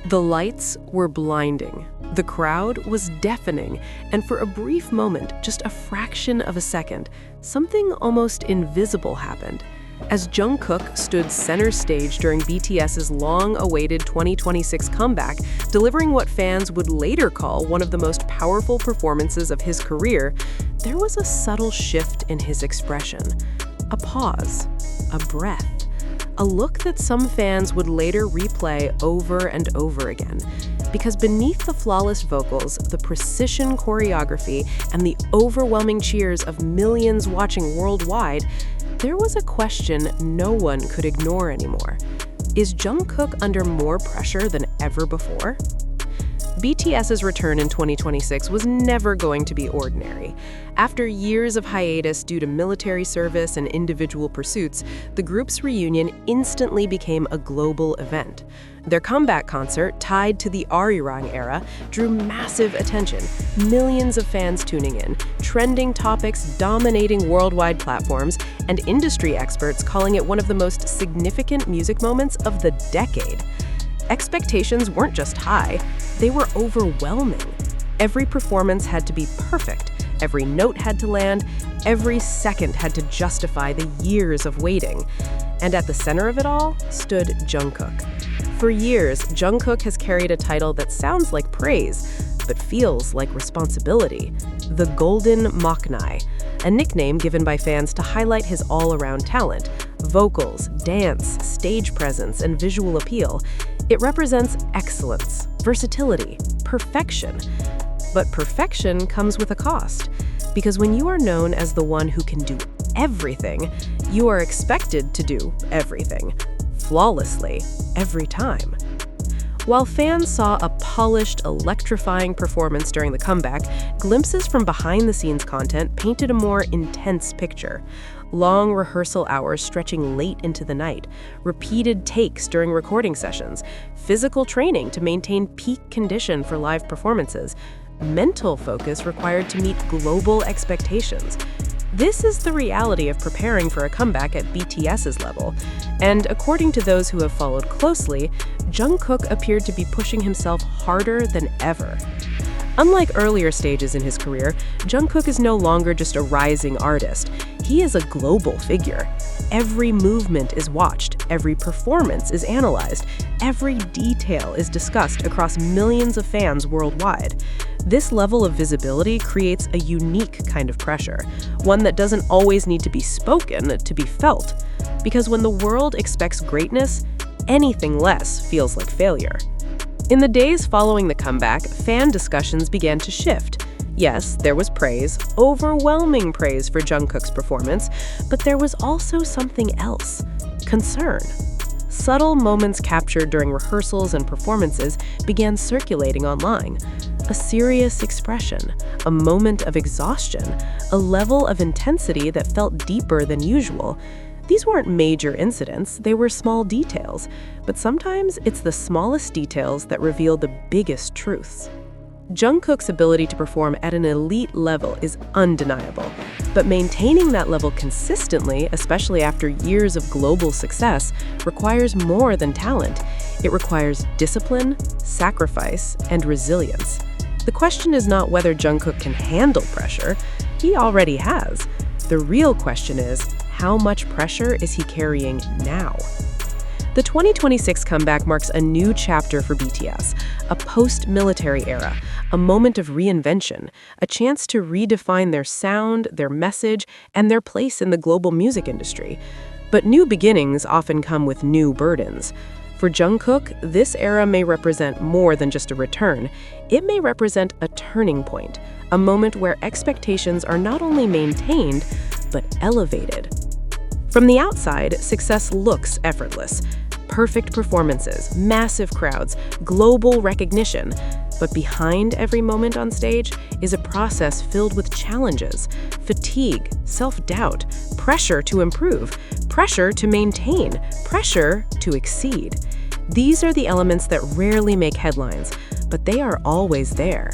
The lights were blinding. The crowd was deafening, and for a brief moment, just a fraction of a second, something almost invisible happened. As Jungkook stood center stage during BTS's long-awaited 2026 comeback, delivering what fans would later call one of the most powerful performances of his career, there was a subtle shift in his expression. A pause, a breath, a look that some fans would later replay over and over again. Because beneath the flawless vocals, the precision choreography, and the overwhelming cheers of millions watching worldwide, there was a question no one could ignore anymore. Is Jungkook under more pressure than ever before? BTS's return in 2026 was never going to be ordinary. After years of hiatus due to military service and individual pursuits, the group's reunion instantly became a global event. Their comeback concert, tied to the Arirang era, drew massive attention, millions of fans tuning in, trending topics dominating worldwide platforms, and industry experts calling it one of the most significant music moments of the decade. Expectations weren't just high, they were overwhelming. Every performance had to be perfect, every note had to land, every second had to justify the years of waiting. And at the center of it all stood Jungkook. For years, Jungkook has carried a title that sounds like praise, but feels like responsibility. The Golden Maknae, a nickname given by fans to highlight his all-around talent, vocals, dance, stage presence, and visual appeal. It represents excellence, versatility, perfection. But perfection comes with a cost, because when you are known as the one who can do everything, you are expected to do everything, flawlessly, every time. While fans saw a polished, electrifying performance during the comeback, glimpses from behind-the-scenes content painted a more intense picture. Long rehearsal hours stretching late into the night, repeated takes during recording sessions, physical training to maintain peak condition for live performances, mental focus required to meet global expectations. This is the reality of preparing for a comeback at BTS's level, and according to those who have followed closely, Jungkook appeared to be pushing himself harder than ever. Unlike earlier stages in his career, Jungkook is no longer just a rising artist. He is a global figure. Every movement is watched, every performance is analyzed, every detail is discussed across millions of fans worldwide. This level of visibility creates a unique kind of pressure, one that doesn't always need to be spoken to be felt. Because when the world expects greatness, anything less feels like failure. In the days following the comeback, fan discussions began to shift. Yes, there was praise, overwhelming praise for Jungkook's performance, but there was also something else: concern. Subtle moments captured during rehearsals and performances began circulating online. A serious expression, a moment of exhaustion, a level of intensity that felt deeper than usual. These weren't major incidents, they were small details, but sometimes it's the smallest details that reveal the biggest truths. Jungkook's ability to perform at an elite level is undeniable, but maintaining that level consistently, especially after years of global success, requires more than talent. It requires discipline, sacrifice, and resilience. The question is not whether Jungkook can handle pressure. He already has. The real question is, how much pressure is he carrying now? The 2026 comeback marks a new chapter for BTS, a post-military era, a moment of reinvention, a chance to redefine their sound, their message, and their place in the global music industry. But new beginnings often come with new burdens. For Jungkook, this era may represent more than just a return. It may represent a turning point, a moment where expectations are not only maintained, but elevated. From the outside, success looks effortless. Perfect performances, massive crowds, global recognition. But behind every moment on stage is a process filled with challenges, fatigue, self-doubt, pressure to improve, pressure to maintain, pressure to exceed. These are the elements that rarely make headlines, but they are always there.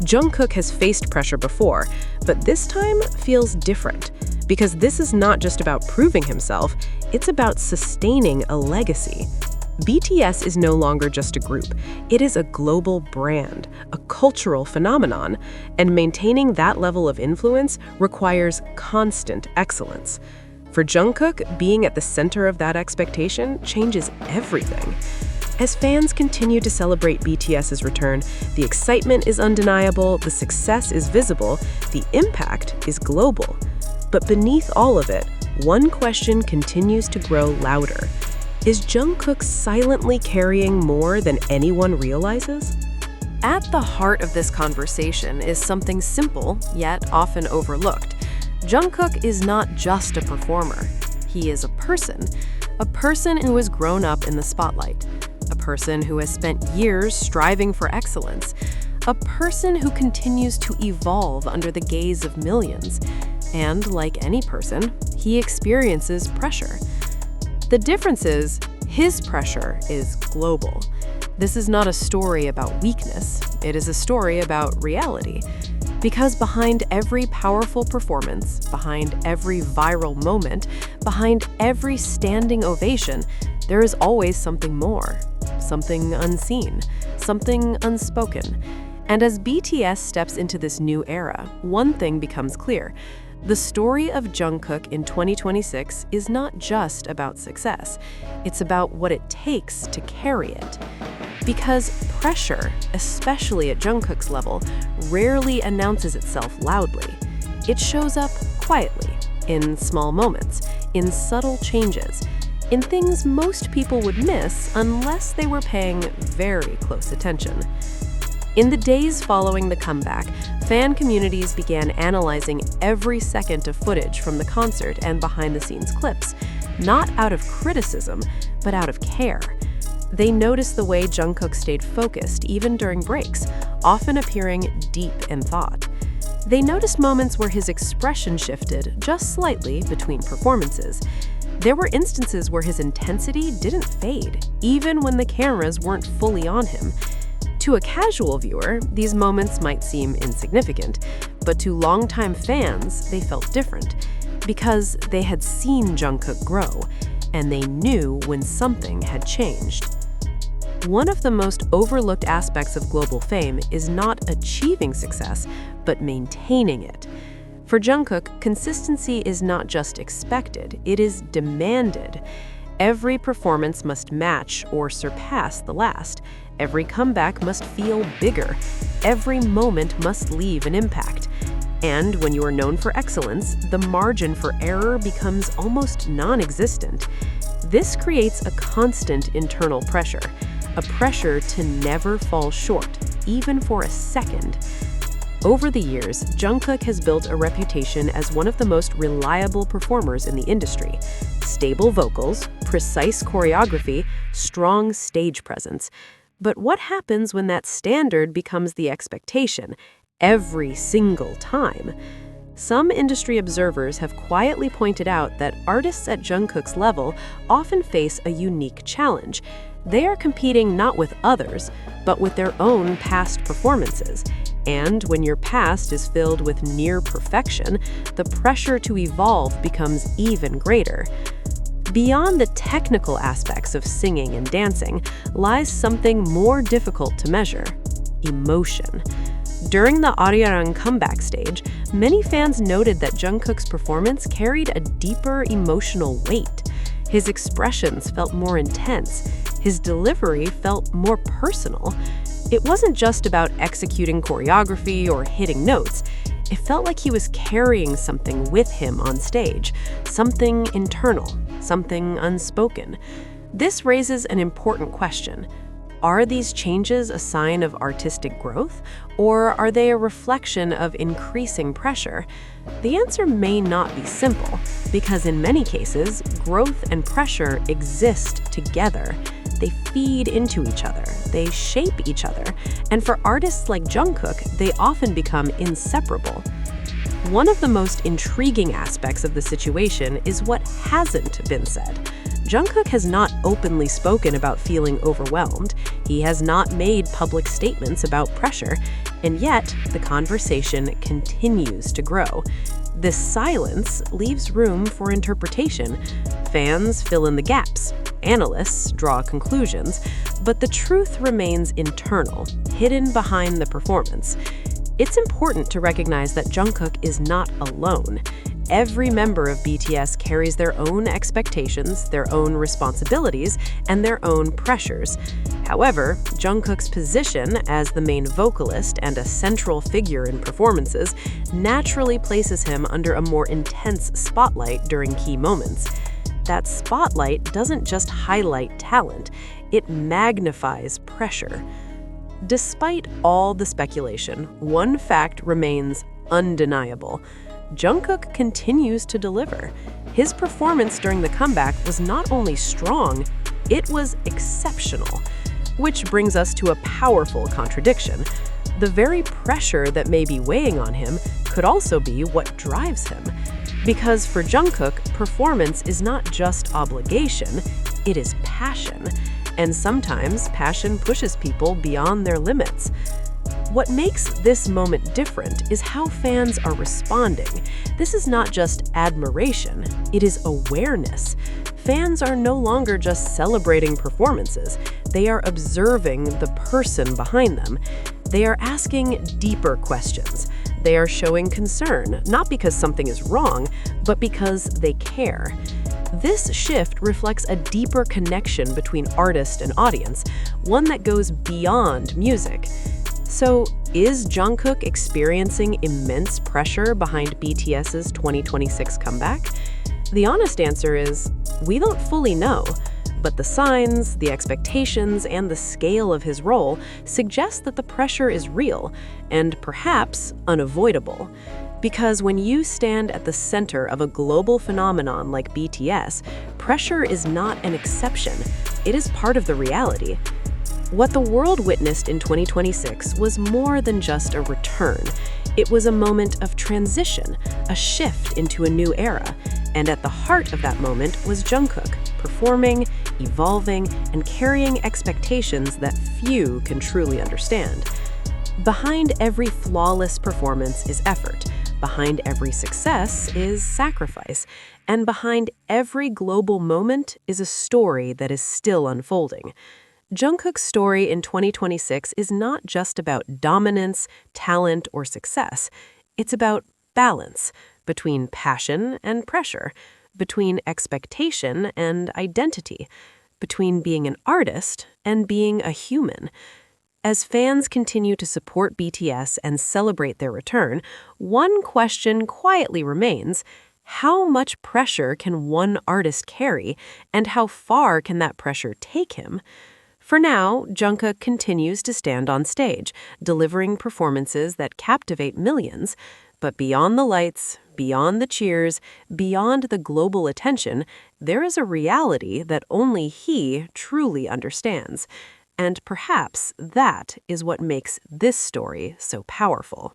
Jungkook has faced pressure before, but this time feels different. Because this is not just about proving himself, it's about sustaining a legacy. BTS is no longer just a group. It is a global brand, a cultural phenomenon, and maintaining that level of influence requires constant excellence. For Jungkook, being at the center of that expectation changes everything. As fans continue to celebrate BTS's return, the excitement is undeniable, the success is visible, the impact is global. But beneath all of it, one question continues to grow louder. Is Jungkook silently carrying more than anyone realizes? At the heart of this conversation is something simple, yet often overlooked. Jungkook is not just a performer. He is a person who has grown up in the spotlight, a person who has spent years striving for excellence, a person who continues to evolve under the gaze of millions. And like any person, he experiences pressure. The difference is, his pressure is global. This is not a story about weakness, it is a story about reality. Because behind every powerful performance, behind every viral moment, behind every standing ovation, there is always something more, something unseen, something unspoken. And as BTS steps into this new era, one thing becomes clear. The story of Jungkook in 2026 is not just about success. It's about what it takes to carry it. Because pressure, especially at Jungkook's level, rarely announces itself loudly. It shows up quietly, in small moments, in subtle changes, in things most people would miss unless they were paying very close attention. In the days following the comeback, fan communities began analyzing every second of footage from the concert and behind-the-scenes clips, not out of criticism, but out of care. They noticed the way Jungkook stayed focused even during breaks, often appearing deep in thought. They noticed moments where his expression shifted just slightly between performances. There were instances where his intensity didn't fade, even when the cameras weren't fully on him. To a casual viewer, these moments might seem insignificant, but to longtime fans, they felt different, because they had seen Jungkook grow, and they knew when something had changed. One of the most overlooked aspects of global fame is not achieving success, but maintaining it. For Jungkook, consistency is not just expected, it is demanded. Every performance must match or surpass the last. Every comeback must feel bigger. Every moment must leave an impact. And when you are known for excellence, the margin for error becomes almost non-existent. This creates a constant internal pressure, a pressure to never fall short, even for a second. Over the years, Jungkook has built a reputation as one of the most reliable performers in the industry. Stable vocals, precise choreography, strong stage presence. But what happens when that standard becomes the expectation, every single time? Some industry observers have quietly pointed out that artists at Jungkook's level often face a unique challenge. They are competing not with others, but with their own past performances. And when your past is filled with near perfection, the pressure to evolve becomes even greater. Beyond the technical aspects of singing and dancing lies something more difficult to measure: emotion. During the Arirang comeback stage, many fans noted that Jungkook's performance carried a deeper emotional weight. His expressions felt more intense. His delivery felt more personal. It wasn't just about executing choreography or hitting notes. It felt like he was carrying something with him on stage, something internal, something unspoken. This raises an important question. Are these changes a sign of artistic growth, or are they a reflection of increasing pressure? The answer may not be simple, because in many cases, growth and pressure exist together. They feed into each other, they shape each other, and for artists like Jungkook, they often become inseparable. One of the most intriguing aspects of the situation is what hasn't been said. Jungkook has not openly spoken about feeling overwhelmed. He has not made public statements about pressure, and yet the conversation continues to grow. This silence leaves room for interpretation. Fans fill in the gaps. Analysts draw conclusions, but the truth remains internal, hidden behind the performance. It's important to recognize that Jungkook is not alone. Every member of BTS carries their own expectations, their own responsibilities, and their own pressures. However, Jungkook's position as the main vocalist and a central figure in performances naturally places him under a more intense spotlight during key moments. That spotlight doesn't just highlight talent, it magnifies pressure. Despite all the speculation, one fact remains undeniable. Jungkook continues to deliver. His performance during the comeback was not only strong, it was exceptional. Which brings us to a powerful contradiction. The very pressure that may be weighing on him could also be what drives him. Because for Jungkook, performance is not just obligation, it is passion. And sometimes passion pushes people beyond their limits. What makes this moment different is how fans are responding. This is not just admiration, it is awareness. Fans are no longer just celebrating performances, they are observing the person behind them. They are asking deeper questions. They are showing concern, not because something is wrong, but because they care. This shift reflects a deeper connection between artist and audience, one that goes beyond music. So, is Jungkook experiencing immense pressure behind BTS's 2026 comeback? The honest answer is, we don't fully know. But the signs, the expectations, and the scale of his role suggest that the pressure is real and perhaps unavoidable. Because when you stand at the center of a global phenomenon like BTS, pressure is not an exception, it is part of the reality. What the world witnessed in 2026 was more than just a return. It was a moment of transition, a shift into a new era. And at the heart of that moment was Jungkook, performing, evolving, and carrying expectations that few can truly understand. Behind every flawless performance is effort. Behind every success is sacrifice. And behind every global moment is a story that is still unfolding. Jungkook's story in 2026 is not just about dominance, talent, or success. It's about balance between passion and pressure, between expectation and identity, between being an artist and being a human. As fans continue to support BTS and celebrate their return, one question quietly remains: how much pressure can one artist carry, and how far can that pressure take him? For now, Jungkook continues to stand on stage, delivering performances that captivate millions. But beyond the lights, beyond the cheers, beyond the global attention, there is a reality that only he truly understands. And perhaps that is what makes this story so powerful.